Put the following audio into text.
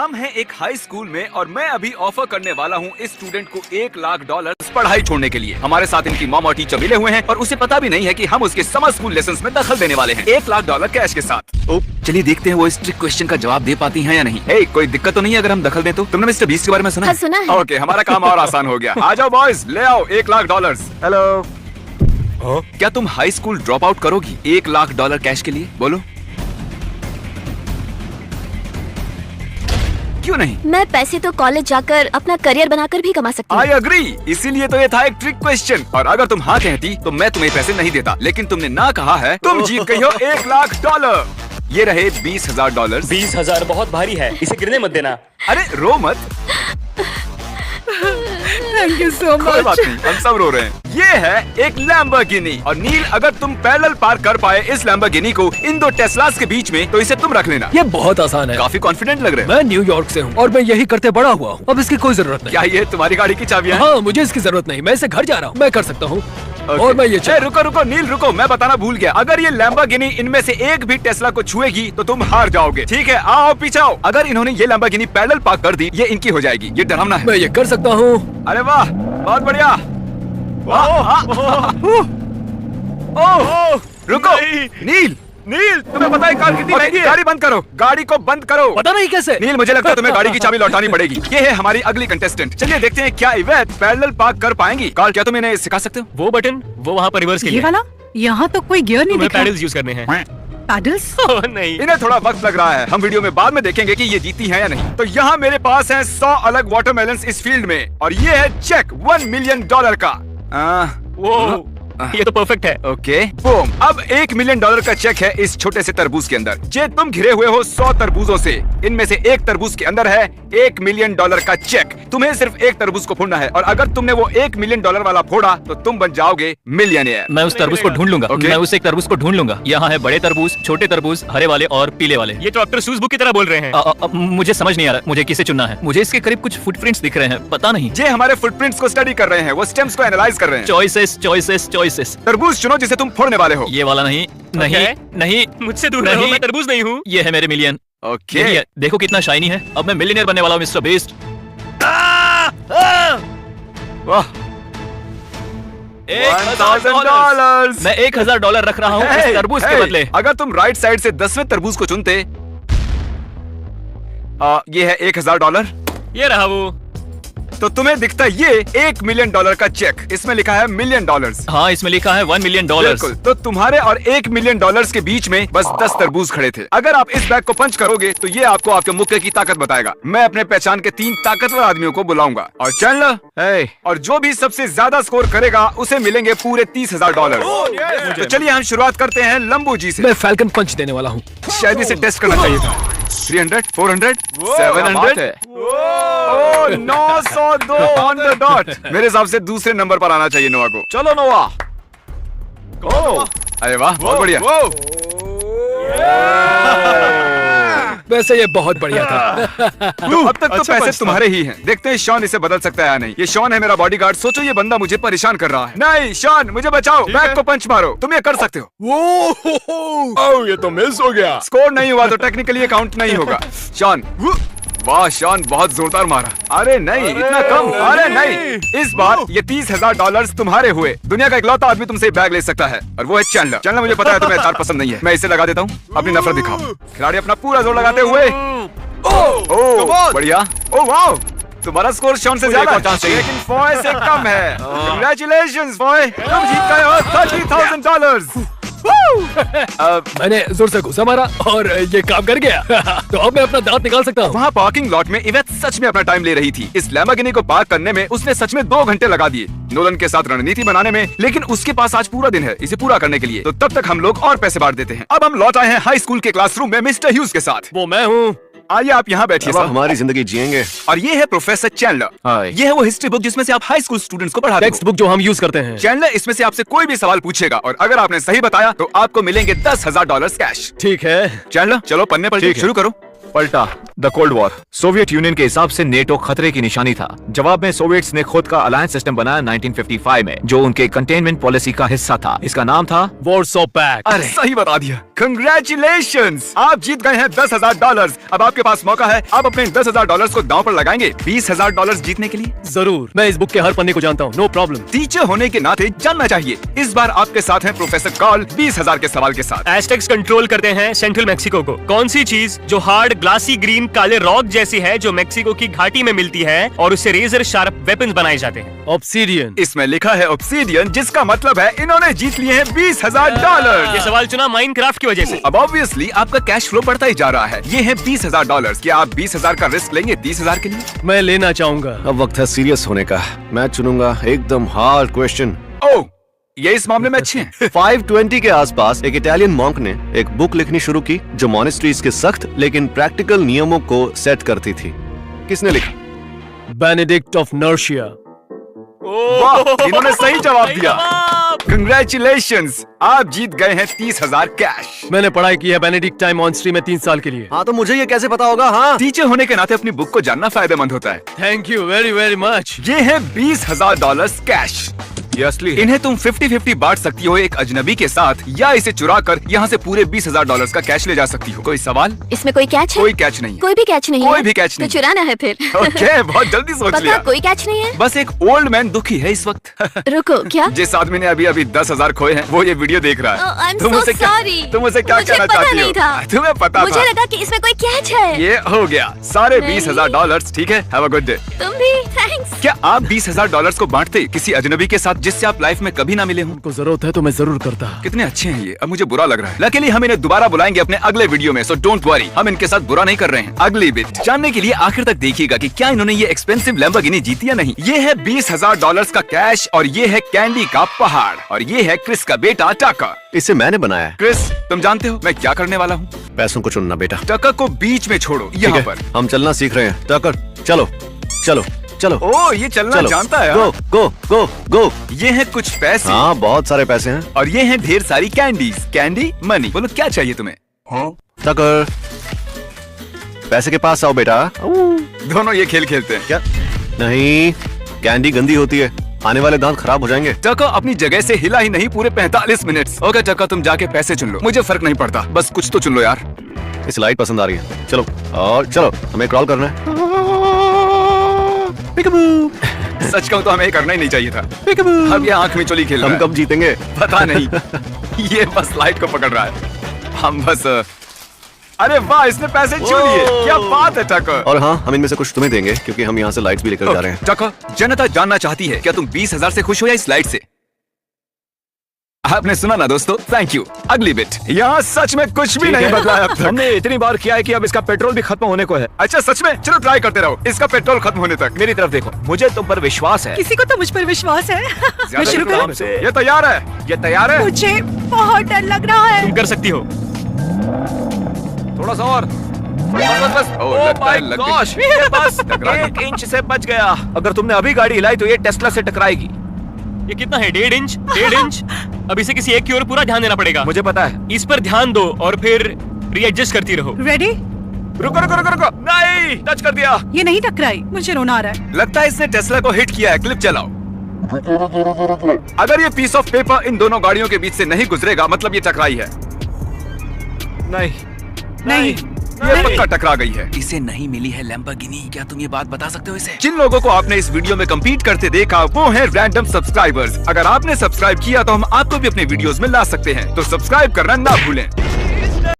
हम हैं एक हाई स्कूल में और मैं अभी ऑफर करने वाला हूँ इस स्टूडेंट को $1,00,000 पढ़ाई छोड़ने के लिए। हमारे साथ इनकी मॉम और टीचर मिले हुए हैं और उसे पता भी नहीं है कि हम उसके समर स्कूल लेसन्स में दखल देने वाले हैं $1,00,000 कैश के साथ। चलिए देखते हैं वो इस ट्रिक क्वेश्चन का जवाब दे पाती हैं या नहीं। हे, कोई दिक्कत तो नहीं है अगर हम दखल दें तो? तुमने मिस्टर बीस्ट के बारे में सुना? हाँ, सुना है। ओके, हमारा काम और आसान हो गया। आ जाओ बॉयज, ले आओ $1,00,000। हेलो, क्या तुम हाई स्कूल ड्रॉप आउट करोगी $1,00,000 कैश के लिए? बोलो क्यों नहीं? मैं पैसे तो कॉलेज जाकर अपना करियर बनाकर भी कमा सकती हूँ। आई अग्री, इसीलिए तो ये था एक ट्रिक क्वेश्चन। और अगर तुम हाँ कहती तो मैं तुम्हें पैसे नहीं देता, लेकिन तुमने ना कहा है, तुम जीत गई हो $1,00,000। ये रहे $20,000। 20,000 बहुत भारी है, इसे गिरने मत देना। अरे रो मत, थैंक यू सो कोई बात मच। नहीं, हम सब रो रहे हैं। ये है एक लैम्बोर्गिनी और नील, अगर तुम पैरेलल पार्क कर पाए इस लैम्बोर्गिनी को इन दो टेस्लास के बीच में तो इसे तुम रख लेना। ये बहुत आसान है। काफी कॉन्फिडेंट लग रहे हैं। मैं न्यूयॉर्क से हूँ और मैं यही करते बड़ा हुआ हूँ। अब इसकी कोई जरूरत नहीं। क्या ये तुम्हारी गाड़ी की चाबियां हैं? हाँ, मुझे इसकी जरूरत नहीं। मैं इसे घर जा रहा हूँ, मैं कर सकता हूँ। और मैं ये रुको रुको नील रुको, मैं बताना भूल गया। अगर ये लैम्बोर्गिनी इनमें से एक भी टेस्ला को छुएगी तो तुम हार जाओगे। ठीक है, आओ पीछे आओ। अगर इन्होंने ये लैम्बोर्गिनी पैरेलल पार्क कर दी, ये इनकी हो जाएगी। ये डरावना है। मैं ये कर सकता हूँ। अरे वाह, बहुत बढ़िया। रुको नील, नील तुम्हें पता है कार कितनी महंगी है? गाड़ी बंद करो, गाड़ी को बंद करो। पता नहीं कैसे। नील, मुझे लगता है तुम्हें गाड़ी की चाबी लौटानी पड़ेगी। ये है हमारी अगली कंटेस्टेंट। चलिए देखते हैं क्या इवेट पैरेलल पार्क कर पाएंगी। कार्ल, क्या तुम इन्हें सिखा सकते हो? वो बटन, वो वहाँ पर रिवर्स के ये लिए। वाला? यहाँ तो कोई गियर नहीं तुम्हें दिख रहा। पैडल्स यूज करने हैं। पैडल्स? ओह नहीं। इन्हें थोड़ा वक्त लग रहा है। हम वीडियो में बाद में देखेंगे कि ये जीती हैं या नहीं। तो यहाँ मेरे पास है 100 अलग वाटरमेलन्स इस फील्ड में और ये है चेक $1 मिलियन का। वो ये तो परफेक्ट है। Okay, boom. अब $1 मिलियन का चेक है इस छोटे से तरबूज के अंदर। जे तुम घिरे हुए हो 100 तरबूजों से, इनमें से एक तरबूज के अंदर है $1 मिलियन का चेक। तुम्हें सिर्फ एक तरबूज को फोड़ना है और अगर तुमने वो $1 मिलियन वाला फोड़ा तो तुम बन जाओगे मिलियनियर। मैं उस तरबूज को ढूंढ लूंगा। Okay. मैं उस एक तरबूज को ढूंढ लूंगा। यहाँ है बड़े तरबूज, छोटे तरबूज, हरे वाले और पीले वाले। ये तो डॉक्टर सूज बुक की तरह बोल रहे हैं। मुझे समझ नहीं आ रहा मुझे किसे चुनना है। मुझे इसके करीब कुछ फुटप्रिंट्स दिख रहे हैं, पता नहीं। जे हमारे फुटप्रिंट्स को स्टडी कर रहे हैं, वो स्टेम्स को एनालाइज कर रहे हैं। Choices choices choices. तरबूज चुनो जिसे तुम फोड़ने वाले हो। ये वाला नहीं, नहीं Okay. नहीं। मुझसे दूर रहो, मैं तरबूज नहीं हूँ। ये है मेरे मिलियन। ओके, यही है, देखो कितना शाइनी है। अब मैं मिलियनियर बनने वाला हूँ मिस्टर बीस्ट। वाह, $1,000। मैं $1,000 रख रहा हूँ इस तरबूज के बदले। अगर तुम राइट साइड से 10वें तरबूज को चुनते, ये है $1,000, ये रहा वो। तो तुम्हें दिखता ये $1 मिलियन का चेक। इसमें लिखा है $मिलियन। हाँ, इसमें लिखा है $1 मिलियन। बिल्कुल, तो तुम्हारे और $1 मिलियन के बीच में बस 10 तरबूज खड़े थे। अगर आप इस बैग को पंच करोगे तो ये आपको आपके मुक्के की ताकत बताएगा। मैं अपने पहचान के 3 ताकतवर आदमियों को बुलाऊंगा और चैंडलर, और जो भी सबसे ज्यादा स्कोर करेगा उसे मिलेंगे पूरे $30,000। तो चलिए हम शुरुआत करते हैं लंबू जी से। मैं फैल्कन पंच देने वाला हूँ। शायद इसे टेस्ट करना चाहिए था। 300, 400, 700, 902 ऑन द डॉट। मेरे हिसाब से दूसरे नंबर पर आना चाहिए नोआ को। चलो नोआ। अरे वाह, बहुत बढ़िया। वैसे ये बहुत बढ़िया था। तो अब तक तो पैसे तुम्हारे ही हैं। देखते हैं शॉन इसे बदल सकता है या नहीं। ये शॉन है मेरा बॉडीगार्ड। सोचो ये बंदा मुझे परेशान कर रहा है। नहीं शॉन, मुझे बचाओ, बैग को पंच मारो। तुम ये कर सकते हो। ये तो मिस हो गया। स्कोर नहीं हुआ तो टेक्निकली ये काउंट नहीं होगा। शॉन, वाह शॉन, बहुत जोरदार मारा। अरे नहीं, इतना कम। अरे नहीं, इस बार ये $30,000 तुम्हारे हुए। दुनिया का इकलौता आदमी तुमसे बैग ले सकता है और वो है चैंडलर। चैंडलर, मुझे पता है तुम्हें तार पसंद नहीं है। मैं इसे लगा देता हूँ। अपनी नफरत दिखाओ। खिलाड़ी अपना पूरा जोर लगाते हुए। ओह बढ़िया। ओह वाह, तुम्हारा स्कोर शॉन से ज्यादा है, लेकिन फॉय से कम है। कांग्रेचुलेशंस फॉय, तुम जीत गए हो $30,000। मैंने जोर से घुसा मारा और ये काम कर गया। तो अब मैं अपना दांत निकाल सकता हूँ। वहाँ पार्किंग लॉट में इवेट सच में अपना टाइम ले रही थी। इस लैम्बोर्गिनी को पार्क करने में उसने सच में 2 घंटे लगा दिए नोलन के साथ रणनीति बनाने में, लेकिन उसके पास आज पूरा दिन है इसे पूरा करने के लिए। तो तब तक हम लोग और पैसे बांट देते हैं। अब हम लौट आए हैं हाई स्कूल के क्लासरूम में मिस्टर ह्यूज के साथ। वो मैं हूँ। आइए आप यहाँ बैठिए सर। हमारी जिंदगी जिएंगे। और ये है प्रोफेसर चैंडलर। हाय। ये है वो हिस्ट्री बुक जिसमें से आप हाई स्कूल स्टूडेंट्स को पढ़ाते टेक्स्ट बुक जो हम यूज करते हैं। चैंडलर इसमें से आपसे कोई भी सवाल पूछेगा और अगर आपने सही बताया तो आपको मिलेंगे $10,000 कैश। ठीक है। चैंडलर, चलो पन्ने पर ठीक है। शुरू करो। पलटा the cold war. Soviet union के हिसाब से नेटो खतरे की निशानी था। जवाब में सोवियट्स ने खुद का अलायंस सिस्टम बनाया 1955 में, जो उनके कंटेनमेंट पॉलिसी का हिस्सा था। इसका नाम था वॉरसो पैक्ट। अरे सही बता दिया, कंग्रेचुलेशंस, आप जीत गए हैं $10,000। अब आपके पास मौका है, आप अपने $10,000 को दांव पर लगाएंगे $20,000 जीतने के लिए। जरूर, मैं इस बुक के हर पन्ने को जानता हूँ, नो प्रॉब्लम। टीचर होने के नाते जानना चाहिए। इस बार आपके साथ हैं प्रोफेसर कार्ल 20,000 के सवाल के साथ। एस्टेक्स कंट्रोल करते हैं सेंट्रल मेक्सिको को। कौन सी चीज जो हार्ड ग्लासी ग्रीन काले रॉक जैसी है, जो मेक्सिको की घाटी में मिलती है और उससे रेजर शार्प वेपन्स बनाए जाते हैं? ऑब्सीडियन। इसमें लिखा है ऑब्सीडियन, जिसका मतलब है इन्होंने जीत लिए हैं $20,000। ये सवाल चुना माइनक्राफ्ट की वजह से। अब ऑब्वियसली आपका कैश फ्लो बढ़ता ही जा रहा है। ये है $20,000। क्या आप 20,000 का रिस्क लेंगे 30,000 के लिए? मैं लेना चाहूंगा। अब वक्त है सीरियस होने का। मैं चुनूंगा एकदम हार्ड क्वेश्चन। ओह, ये इस मामले में अच्छे हैं। 520 के आसपास एक इटालियन मॉन्क ने एक बुक लिखनी शुरू की जो मॉनेस्ट्रीज के सख्त लेकिन प्रैक्टिकल नियमों को सेट करती थी। किसने लिखा? Benedict of नर्सिया। वाह, इन्होंने सही जवाब दिया। कंग्रेचुलेशंस, आप जीत गए हैं 30,000 कैश। मैंने पढ़ाई की है बेनेडिक्टाइन मॉनेस्ट्री में 3 साल के लिए। हाँ, तो मुझे ये कैसे पता होगा? हाँ, टीचर होने के नाते अपनी बुक को जानना फायदेमंद होता है। Thank you very very much. ये है $20,000 कैश। ये असली है। इन्हें तुम 50-50 बांट सकती हो एक अजनबी के साथ, या इसे चुरा कर यहाँ से पूरे $20,000 का कैश ले जा सकती हो। कोई सवाल? इसमें कोई कैच है? कोई कैच नहीं है। कोई भी कैच नहीं है? कोई भी कैच नहीं। तो चुराना है फिर। ओके, बहुत जल्दी सोच पक्का लिया। कोई कैच नहीं है? बस एक ओल्ड मैन दुखी है इस वक्त। रुको, क्या? जिस आदमी ने अभी अभी 10,000 खोए हैं, वो ये वीडियो देख रहा है। I'm तुम so उसे क्या- sorry। तुम उसे क्या मुझे कहना पता चाहती नहीं हो? था। तुम्हें पता मुझे था। लगा कि इसमें कोई कैच है। ये हो गया सारे नहीं। $20,000। ठीक है, हैव अ गुड डे। तुम भी, थैंक्स। क्या आप $20,000 को बांटते किसी अजनबी के साथ जिससे आप लाइफ में कभी ना मिले हों? को जरूरत है तो मैं जरूर करता। कितने अच्छे हैं ये, अब मुझे बुरा लग रहा है। लकीली हम इन्हें दोबारा बुलाएंगे अपने अगले वीडियो में, सो डोंट वरी, हम इनके साथ बुरा नहीं कर रहे हैं। अगली बिट जानने के लिए आखिर तक देखिएगा कि क्या इन्होंने ये एक्सपेंसिव लैम्बोर्गिनी जीती या नहीं। ये है $20,000 का कैश, और ये है कैंडी का पहाड़, और ये है क्रिस का बेटा टका। इसे मैंने बनाया है। क्रिस, तुम जानते हो मैं क्या करने वाला हूँ? पैसों को चुनना बेटा। टका को बीच में छोड़ो, ठीक यहाँ है, पर। हम चलना सीख रहे हैं। टकर, चलो चलो चलो। ओ, ये चलना चलो, जानता है। गो गो गो गो। ये है कुछ पैसे, हाँ, बहुत सारे पैसे हैं। और ये है ढेर सारी कैंडीज। कैंडी मनी, बोलो क्या चाहिए तुम्हें? टकर, पैसे के पास आओ बेटा। दोनों ये खेल खेलते हैं। क्या? नहीं, कैंडी गंदी होती है, आने वाले दांत खराब हो जाएंगे। टका अपनी जगह से हिला ही नहीं पूरे 45 मिनट। ओके टका, तुम जाके पैसे चुन लो, मुझे फर्क नहीं पड़ता, बस कुछ तो चुन लो यार। इस लाइट पसंद आ रही है। चलो, और चलो, हमें क्रॉल करना है। सच कहूँ तो हमें ये करना ही नहीं चाहिए था। अब ये आंख में चोली खेल रहा हम है। कब जीतेंगे? पता नहीं। ये बस लाइट को पकड़ रहा है। हम बस अरे वाह, इसने पैसे छू लिए। क्या बात है टका। और हाँ, हम इनमें से कुछ तुम्हें देंगे क्योंकि हम यहाँ से लाइट्स भी लेकर जा रहे हैं। टका, जनता जानना चाहती है क्या तुम 20,000 से खुश हो या इस लाइट से? आपने सुना ना दोस्तों, थैंक यू। अगली बिट, यहाँ सच में कुछ भी नहीं बदला है अब तक। हमने इतनी बार किया है कि अब इसका पेट्रोल भी खत्म होने को है। अच्छा सच में? चलो ट्राई करते रहो इसका पेट्रोल खत्म होने तक। मेरी तरफ देखो, मुझे तुम पर विश्वास है। किसी को तो मुझ पर विश्वास है। मैं ज्यादा शुरू काम करूं? से। ये तैयार है? ये तैयार है? मुझे बहुत डर लग रहा है। तुम कर सकती हो। थोड़ा सा और। बस। ओह, लगता है लग गई। ये बस टकरा गई। 1 इंच से बच गया। अगर तुमने अभी गाड़ी हिलाई तो ये टेस्ला से टकराएगी। ये कितना है? 1.5 इंच? 1.5 इंच? अब इसे किसी एक की ओर पूरा ध्यान देना पड़ेगा। मुझे पता है। इस पर ध्यान दो और फिर रीएडजस्ट करती रहो। रेडी? रुको रुको रुको रुको। नहीं, टच कर दिया। ये नहीं टकराई, मुझे रोना आ रहा है। लगता है इसने टेस्ला को हिट किया है। क्लिप चलाओ। अगर ये पीस ऑफ पेपर इन दोनों गाड़ियों के बीच से नहीं गुजरेगा, मतलब ये टकराई है। नहीं नहीं, ये पक्का टकरा गई है। इसे नहीं मिली है लैम्बोर्गिनी। क्या तुम ये बात बता सकते हो इसे? जिन लोगों को आपने इस वीडियो में कम्पीट करते देखा वो हैं रैंडम सब्सक्राइबर्स। अगर आपने सब्सक्राइब किया तो हम आपको भी अपने वीडियोस में ला सकते हैं, तो सब्सक्राइब करना ना भूलें।